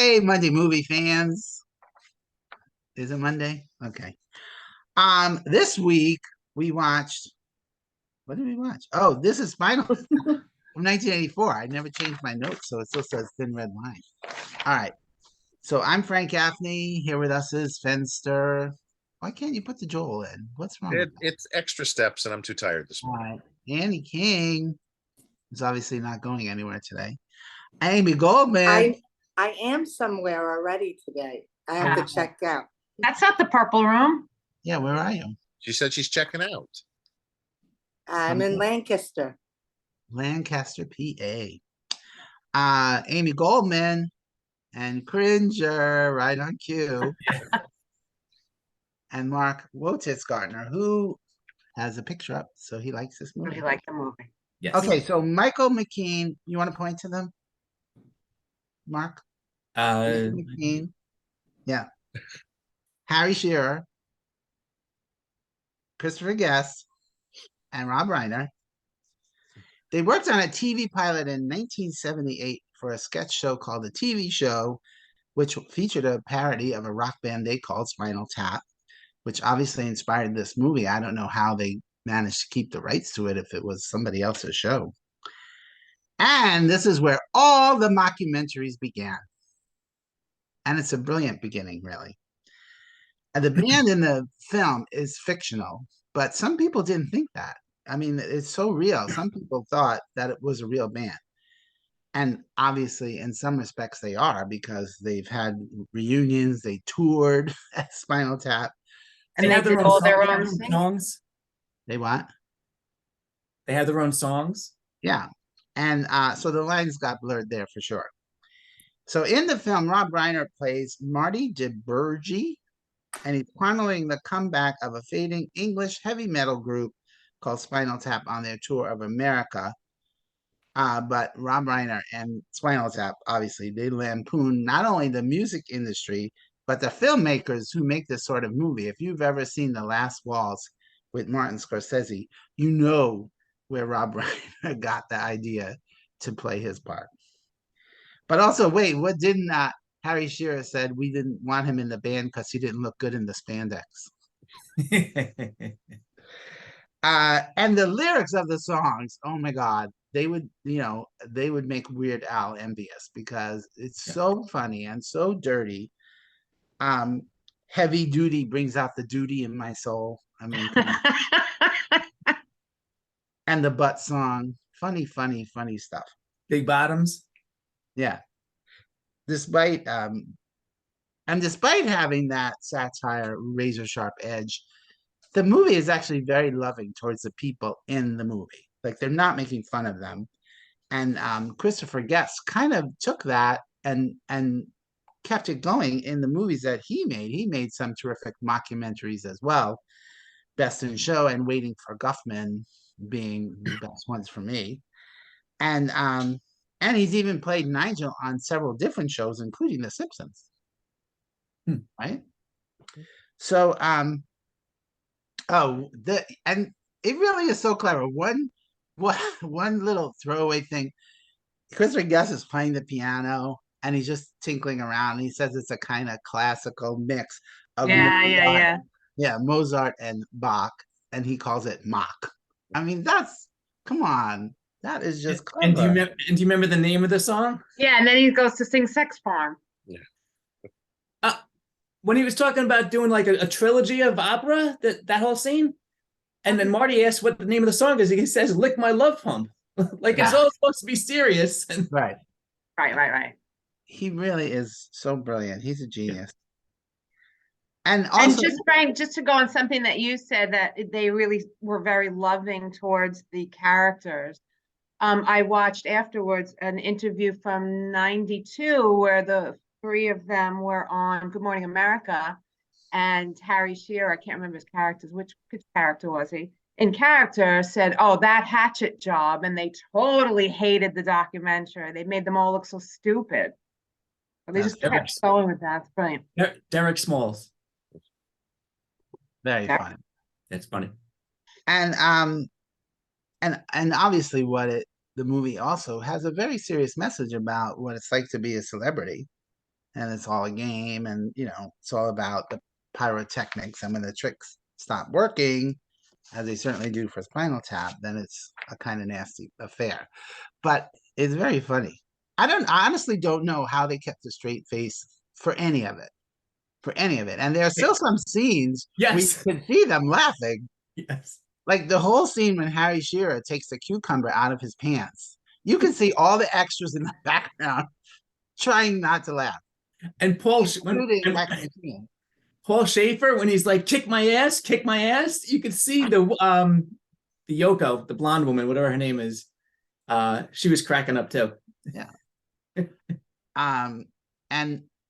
Hey, Monday movie fans. Is it Monday? Okay. This week we watched. What did we watch? Oh, this is Spinal from 1984. I never changed my notes, so it still says Thin Red Line. All right. So I'm Frank Gaffney. Here with us is Fenster. Why can't you put the Joel in? What's wrong with that? It's extra steps, and I'm too tired this All morning. right. Annie King is obviously not going anywhere today. Amy Goldman. I am somewhere already today. I have to check out. That's not the purple room. Yeah, where are you? She said she's checking out. I'm in Lancaster. Lancaster, PA. Amy Goldman and Cringer, right on cue. And Mark Wotitzgartner, who has a picture up, so he likes this movie. He liked the movie. Yes. Okay, so Michael McKean, you want to point to them? Mark? McKean. Yeah. Harry Shearer, Christopher Guest, and Rob Reiner. They worked on a TV pilot in 1978 for a sketch show called The TV Show, which featured a parody of a rock band they called Spinal Tap, which obviously inspired this movie. I don't know how they managed to keep the rights to it if it was somebody else's show. And this is where all the mockumentaries began. And it's a brilliant beginning, really. And the band in the film is fictional, but some people didn't think that. I mean, it's so real. Some people thought that it was a real band. And obviously, in some respects, they are, because they've had reunions, they toured at Spinal Tap. And they did all their own songs. They what? They have their own songs. Yeah. And so the lines got blurred there for sure. So in the film, Rob Reiner plays Marty DeBurgi, and he's channeling the comeback of a fading English heavy metal group called Spinal Tap on their tour of America. But Rob Reiner and Spinal Tap, obviously, they lampoon not only the music industry, but the filmmakers who make this sort of movie. If you've ever seen The Last Waltz with Martin Scorsese, you know where Rob Reiner got the idea to play his part. But also, wait, what didn't Harry Shearer said we didn't want him in the band because he didn't look good in the spandex. And the lyrics of the songs, oh my God, they would make Weird Al envious because it's so funny and so dirty. Heavy duty brings out the duty in my soul. I mean, and the butt song, funny stuff. Big bottoms. Yeah. Despite having that satire razor sharp edge, the movie is actually very loving towards the people in the movie. Like, they're not making fun of them. And Christopher Guest kind of took that and kept it going in the movies that he made. He made some terrific mockumentaries as well. Best in Show and Waiting for Guffman being the best ones for me. And he's even played Nigel on several different shows, including The Simpsons. Right? So, and it really is so clever. One little throwaway thing. Christopher Guest is playing the piano and he's just tinkling around. He says it's a kind of classical mix of Mozart and Bach, and he calls it Mach. I mean, come on. That is just clever. And do you remember the name of the song? Yeah, and then he goes to sing Sex Farm. Yeah. When he was talking about doing like a trilogy of opera, that whole scene, and then Marty asked what the name of the song is. He says, "Lick My Love Pump." Like, it's all supposed to be serious. Right. He really is so brilliant. He's a genius. And also, and just Frank, just to go on something that you said, that they really were very loving towards the characters. I watched afterwards an interview from '92 where the three of them were on Good Morning America, and Harry Shearer, I can't remember his characters, which character was he? In character said, "Oh, that hatchet job," and they totally hated the documentary. They made them all look so stupid. But they just kept going with that. It's brilliant. Derek Smalls. Very funny. That's funny. And obviously the movie also has a very serious message about what it's like to be a celebrity. and it's all a game, and it's all about the pyrotechnics. And when the tricks stop working, as they certainly do for Spinal Tap, then it's a kind of nasty affair. But it's very funny. I honestly don't know how they kept a straight face for any of it. For any of it. And there are still some scenes where you Yes. can see them laughing. Yes. Like the whole scene when Harry Shearer takes the cucumber out of his pants. You can see all the extras in the background trying not to laugh. And Paul, Including Michael McKean. Paul Schaefer, when he's like, kick my ass, you can see the Yoko, the blonde woman, whatever her name is. She was cracking up too. Yeah.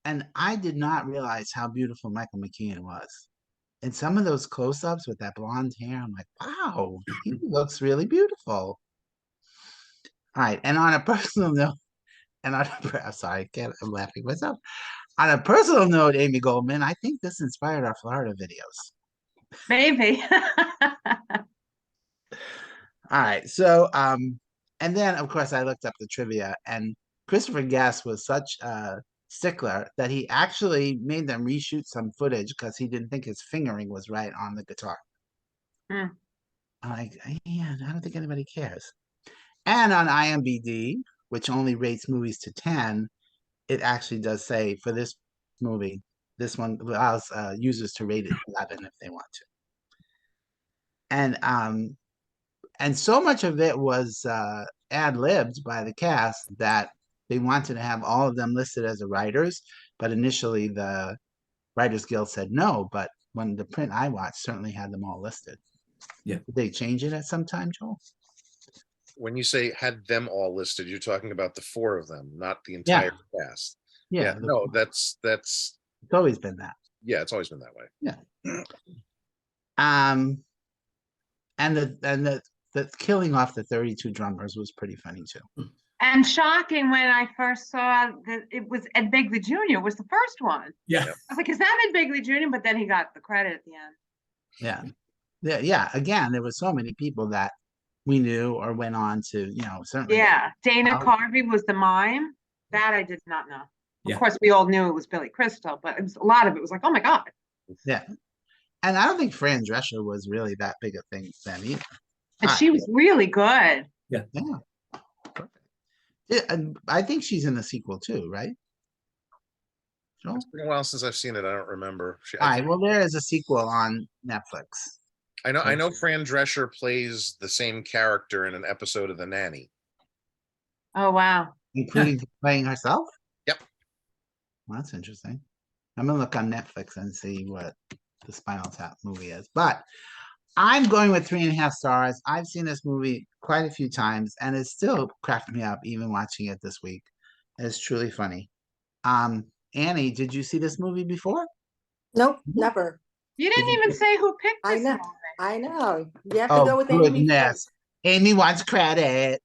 And I did not realize how beautiful Michael McKean was. In some of those close-ups with that blonde hair, I'm like, wow, he looks really beautiful. All right, and on a personal note, I'm sorry, I'm laughing myself. On a personal note, Amy Goldman, I think this inspired our Florida videos. Maybe. All right, so and then of course I looked up the trivia, and Christopher Guest was such a stickler that he actually made them reshoot some footage because he didn't think his fingering was right on the guitar. Mm. I'm like, yeah, I don't think anybody cares. And on IMDb, which only rates movies to 10, it actually does say for this movie, this one allows users to rate it 11 if they want to. And so much of it was ad-libbed by the cast that they wanted to have all of them listed as the writers, but initially the Writers Guild said no, but when the print I watched certainly had them all listed. Yeah. Did they change it at some time, Joel? When you say had them all listed, you're talking about the four of them, not the entire cast. Yeah. No, that's it's always been that. yeah, it's always been that way. Yeah. And the killing off the 32 drummers was pretty funny too. And shocking when I first saw that it was Ed Begley Jr. was the first one. Yeah. I was like, is that Ed Begley Jr.? But then he got the credit at the end. Yeah. Again, there were so many people that we knew or went on to, certainly. Yeah. Dana Carvey was the mime. That I did not know. Yeah. Of course, we all knew it was Billy Crystal, but it was, a lot of it was like, oh my God. Yeah. And I don't think Fran Drescher was really that big a thing then either. And she was really good. Yeah. And I think she's in the sequel too, right? Joel? It's been a while since I've seen it. I don't remember. All right. Well, there is a sequel on Netflix. I know Fran Drescher plays the same character in an episode of The Nanny. Oh, wow. Including playing herself? Yep. Well, that's interesting. I'm gonna look on Netflix and see what the Spinal Tap movie is. But I'm going with 3.5 stars. I've seen this movie quite a few times, and it still cracked me up even watching it this week. It's truly funny. Annie, did you see this movie before? Nope, never. You didn't even say who picked I this know. movie. I know. You have to go with Amy goodness. first. Amy wants credit.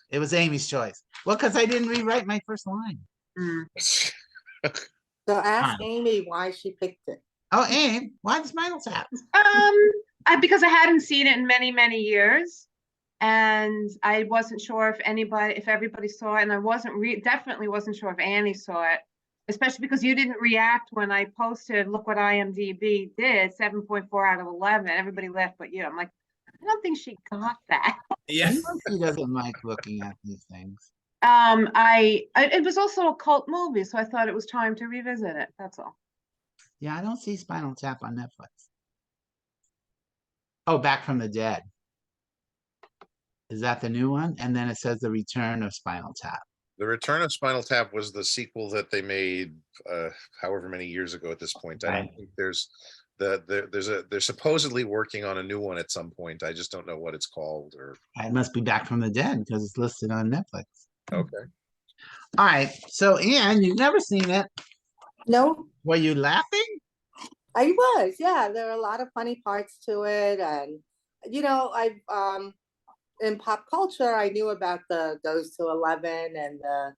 It was Amy's choice. Well, because I didn't rewrite my first line. Mm. So ask Amy why she picked it. Oh, Amy, why the Spinal Tap? Because I hadn't seen it in many, many years. And I wasn't sure if everybody saw it. And I definitely wasn't sure if Annie saw it, especially because you didn't react when I posted, look what IMDb did, 7.4 out of 11. Everybody laughed but you. I'm like, I don't think she got that. Yeah. She doesn't like looking at these things. It was also a cult movie, so I thought it was time to revisit it. That's all. Yeah, I don't see Spinal Tap on Netflix. Oh, Back from the Dead. Is that the new one? And then it says The Return of Spinal Tap. The Return of Spinal Tap was the sequel that they made however many years ago at this point. I don't think they're supposedly working on a new one at some point. I just don't know what it's called. Or It must be Back from the Dead because it's listed on Netflix. okay. All right. So, Anne, you've never seen it. No, Were you laughing? I was. Yeah, there are a lot of funny parts to it, and I've in pop culture, I knew about the goes to 11 and the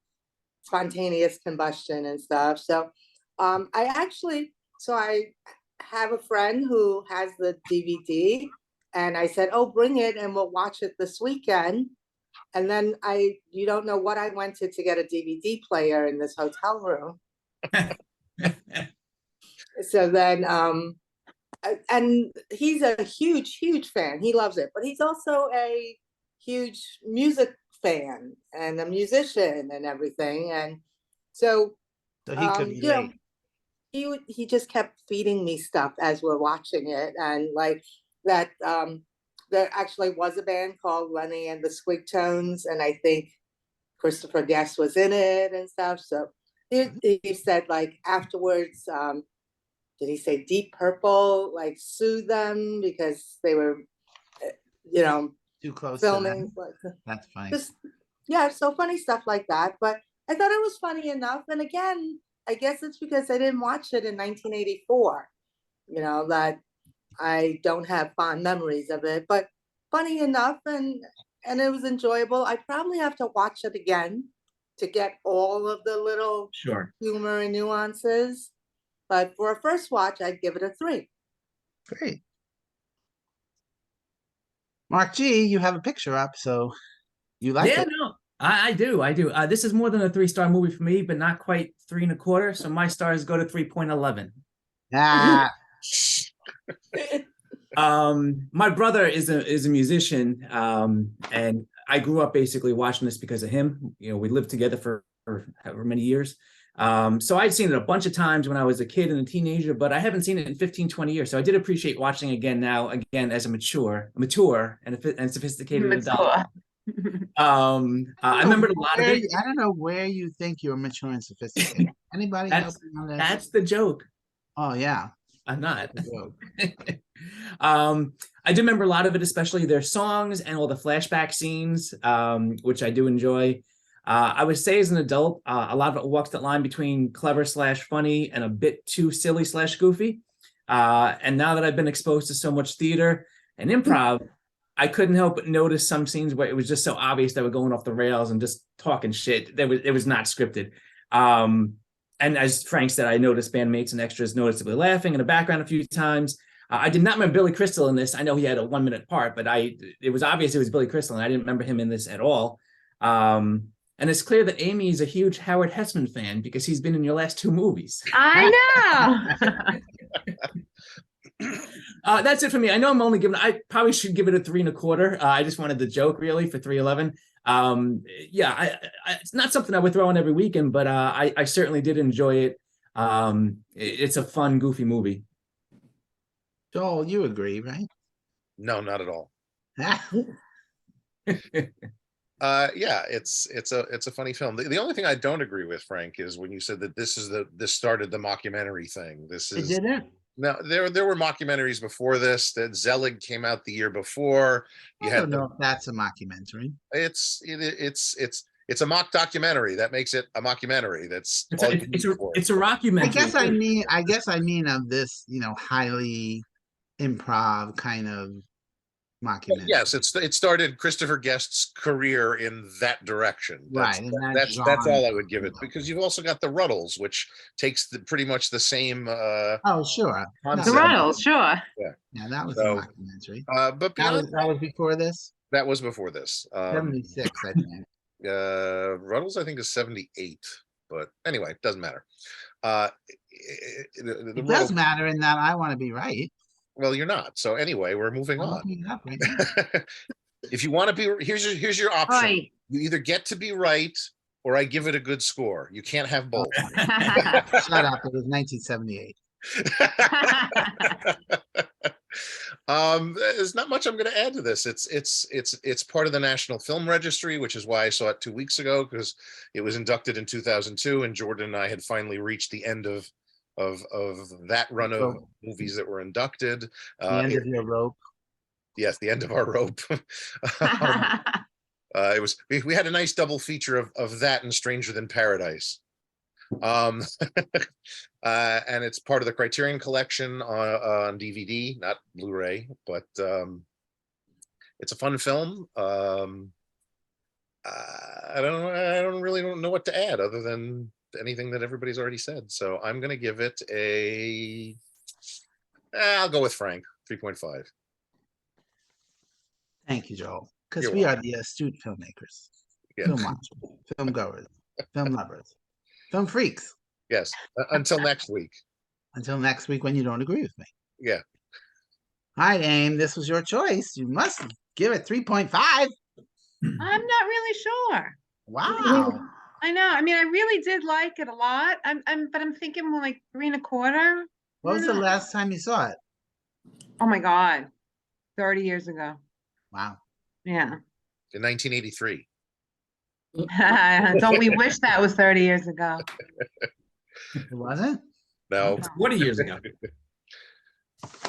spontaneous combustion and stuff. So, I have a friend who has the DVD, and I said, "Oh, bring it, and we'll watch it this weekend." And then you don't know what I went to get a DVD player in this hotel room. So then, and he's a huge fan. He loves it, but he's also a huge music fan and a musician and everything. And so, So he could you know, relate. he just kept feeding me stuff as we're watching it, and like that. There actually was a band called Lenny and the Squigtones, and I think Christopher Guest was in it and stuff. So he said like afterwards, did he say Deep Purple like sued them because they were, you know, Too close filming to like them. That's funny. just yeah, so funny stuff like that. But I thought it was funny enough. And again, I guess it's because I didn't watch it in 1984. You know, that I don't have fond memories of it, but funny enough, and it was enjoyable. I probably have to watch it again to get all of the little Sure. humor and nuances. But for a first watch, I'd give it a 3. Great. Mark G, you have a picture up, so you like Yeah, it. no, I do. This is more than a 3-star movie for me, but not quite 3.25. So my stars go to 3.11. Ah, My brother is a musician, and I grew up basically watching this because of him. You know, we lived together for however many years. So I'd seen it a bunch of times when I was a kid and a teenager, but I haven't seen it in 15, 20 years. So I did appreciate watching again now, again, as a mature and sophisticated adult. I remembered a lot of it. I don't know where you think you're mature and sophisticated. Anybody help That's you on that? that's the joke. Oh yeah, I'm not. the joke. I do remember a lot of it, especially their songs and all the flashback scenes, which I do enjoy. I would say as an adult, a lot of it walks that line between clever / funny and a bit too silly / goofy. And now that I've been exposed to so much theater and improv, I couldn't help but notice some scenes where it was just so obvious they were going off the rails and just talking shit. It was not scripted. And as Frank said, I noticed bandmates and extras noticeably laughing in the background a few times. I did not remember Billy Crystal in this. I know he had a 1-minute part, but it was obvious it was Billy Crystal, and I didn't remember him in this at all. And it's clear that Amy is a huge Howard Hessman fan because he's been in your last 2 movies. I know. That's it for me. I know I'm only giving. I probably should give it a 3.25. I just wanted the joke really for 3.11. Yeah, it's not something I would throw on every weekend, but I certainly did enjoy it. It's a fun, goofy movie. Joel, you agree, right? No, not at all. Ah, Yeah, it's a funny film. The only thing I don't agree with, Frank, is when you said that this started the mockumentary thing. This it is didn't. no, there were mockumentaries before this. That Zelig came out the year before. You I had don't know if that's a mockumentary. it's a mock documentary that makes it a mockumentary. That's all you need for it. It's a rockumentary. I guess I mean of this, highly improv kind of mockumentary. Yes, it started Christopher Guest's career in that direction. Right, and That's genre. all I would give it, because you've also got the Ruddles, which takes pretty much the same Oh, sure. The concept. Ruddles, sure. Yeah, that was So, a mockumentary. But beyond That was before this. that was before this. 76, I think. Ruddles, I think, is 78, but anyway, doesn't matter. It does matter in that I want to be right. Well, you're not. So anyway, we're moving I'm on. looking it up right now. If you want to be, here's your option. Right. You either get to be right, or I give it a good score. You can't have both. Shut up. It was 1978. There's not much I'm going to add to this. It's part of the National Film Registry, which is why I saw it 2 weeks ago, because it was inducted in 2002, and Jordan and I had finally reached the end of that run of movies that were inducted. The end of your rope. Yes, the end of our rope. It was we had a nice double feature of that and Stranger Than Paradise. And it's part of the Criterion Collection on DVD, not Blu-ray, but it's a fun film. I don't really know what to add other than anything that everybody's already said. So I'm going to give it I'll go with Frank, 3.5. Thank you, Joel. because You're we are the astute filmmakers, Yeah. film watchers, film goers, film lovers, film freaks. Yes. Until next week. Until next week when you don't agree with me. Yeah. All right, Aim, this was your choice. You must give it 3.5. I'm not really sure. Wow. I know. I mean, I really did like it a lot. But I'm thinking more like 3.25. What was the last time you saw it? Oh my God. 30 years ago. Wow. Yeah. In 1983. Don't we wish that was 30 years ago? It wasn't? No. 40 years ago.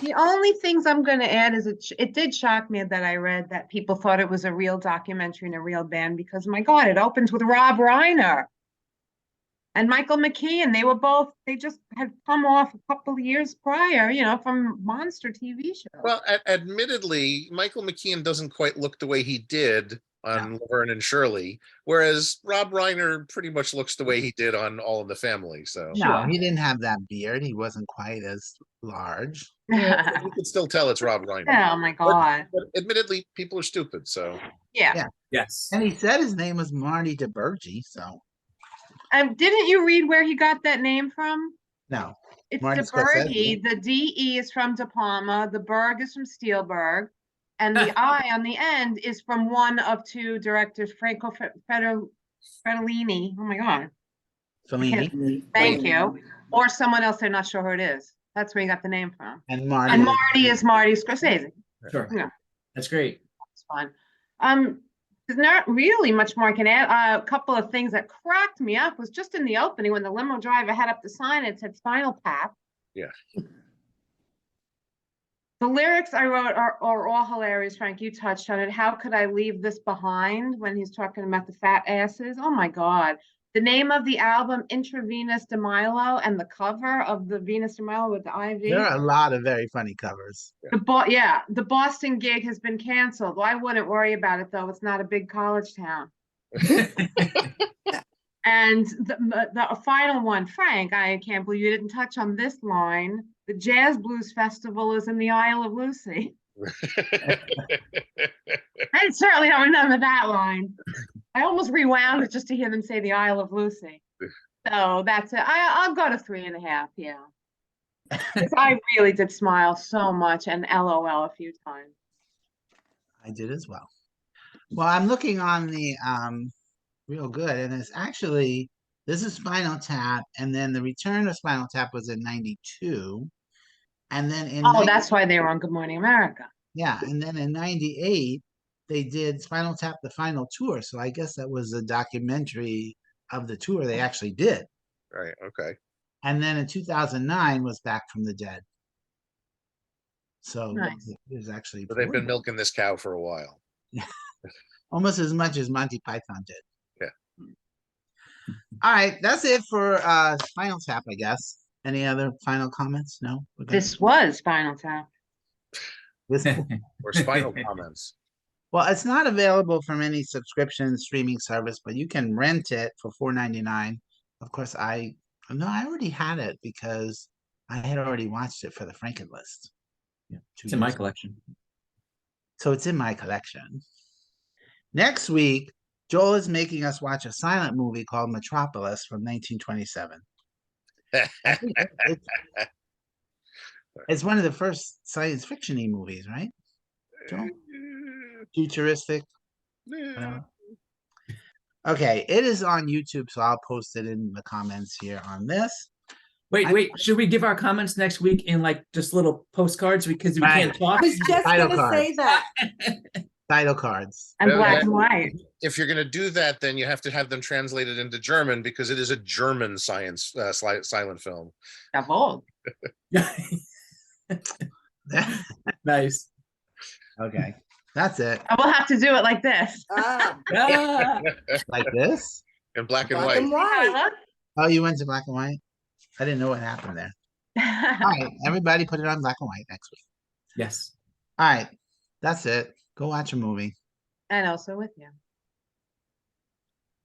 The only things I'm going to add is it did shock me that I read that people thought it was a real documentary and a real band because, my God, it opens with Rob Reiner and Michael McKean. They just had come off a couple of years prior, from monster TV shows. Well, admittedly, Michael McKean doesn't quite look the way he did on Laverne and Shirley, whereas Rob Reiner pretty much looks the way he did on All in the Family. So No, he didn't have that beard. He wasn't quite as large. yeah, you can still tell it's Rob Reiner. Oh my God. But admittedly, people are stupid. So Yeah. Yes. And he said his name was Marty DeBurgi, so Didn't you read where he got that name from? no. It's Martin DeBurgi. The DE is from De Palma. The Berg is from Spielberg. And the I on the end is from one of two directors, Franco Fratellini. Oh my God. Fellini. Thank you. Or someone else, they're not sure who it is. That's where you got the name from. And Marty. And Marty is Marty Scorsese. Sure. Yeah. That's great. It's fun. There's not really much more I can add. A couple of things that cracked me up was just in the opening when the limo driver had up the sign, it said Spinal Tap. yeah. The lyrics I wrote are all hilarious, Frank. You touched on it. How could I leave this behind when he's talking about the fat asses? Oh my God. The name of the album, Intravenous de Milo, and the cover of the Venus de Milo with the IV. There are a lot of very funny covers. The Boston gig has been canceled. Well, I wouldn't worry about it though. It's not a big college town. And the final one, Frank, I can't believe you didn't touch on this line. The Jazz Blues Festival is in the Isle of Lucy. I certainly don't remember that line. I almost rewound it just to hear them say the Isle of Lucy. So that's it. I'll go to 3.5. Yeah. I really did smile so much and LOL a few times. I did as well. Well, I'm looking on the Real Good, and it's actually, this is Spinal Tap, and then the return of Spinal Tap was in 92. And then in that's why they were on Good Morning America. Yeah, and then in 98, they did Spinal Tap, the final tour. So I guess that was a documentary of the tour they actually did. Right. Okay. And then in 2009 was Back from the Dead. So Nice. it was actually. But they've been milking this cow for a while. Almost as much as Monty Python did. Yeah. All right, that's it for Spinal Tap, I guess. Any other final comments? No? We're good? This was Spinal Tap. Or spinal comments. Well, it's not available from any subscription streaming service, but you can rent it for $4.99. Of course, I already had it because I had already watched it for the Frankenlist. Yeah, it's in my collection. So it's in my collection. Next week, Joel is making us watch a silent movie called Metropolis from 1927. It's one of the first science fiction-y movies, right? Joel? Futuristic. Okay, it is on YouTube, so I'll post it in the comments here on this. Wait. Should we give our comments next week in like just little postcards because we can't talk? I was just Title going to card. say that. Title cards. And Yeah, black yeah. and white. If you're going to do that, then you have to have them translated into German because it is a German science silent film. Jawohl. Nice. Okay, that's it. I will have to do it like this. Ah, Ah, Like this? In black and black and white. white. Oh, you went to black and white? I didn't know what happened there. All right, everybody put it on black and white next week. yes. All right, that's it. Go watch a movie. And also with you.